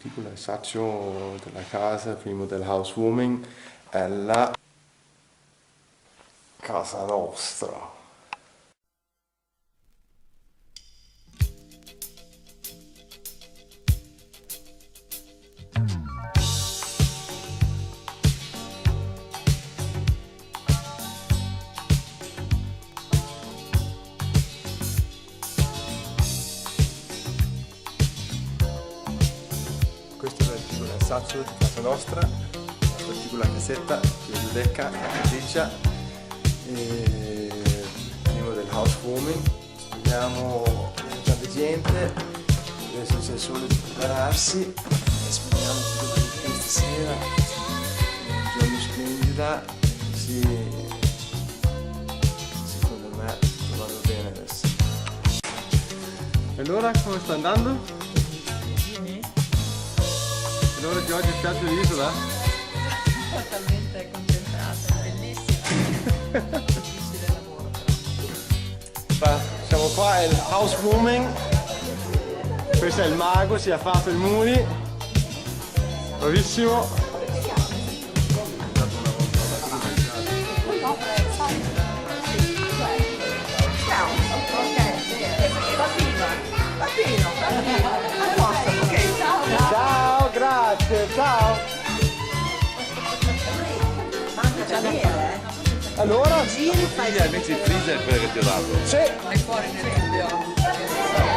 piccolo assaggio della casa prima del housewarming è la casa nostra. Questo è il piccolo assaggio di casa nostra, la nostra piccola casetta, la giudecca, la casiccia, prima del housewarming. Speriamo tanta gente, adesso c'è il sole di prepararsi e speriamo che questa sera, un giorno splendida, secondo me vanno bene adesso. E allora come sta andando? Allora che oggi spiaggia di Isola? Totalmente concentrata, bellissima. Difficile lavoro però. Siamo qua, è il housewarming. Questo è il mago, si è fatto i muri. Bravissimo. Ciao, grazie, ciao. Manca già bene, Allora? Giri, fai Invece il freezer è quello che ti ho dato. Sì. fuori nel studio.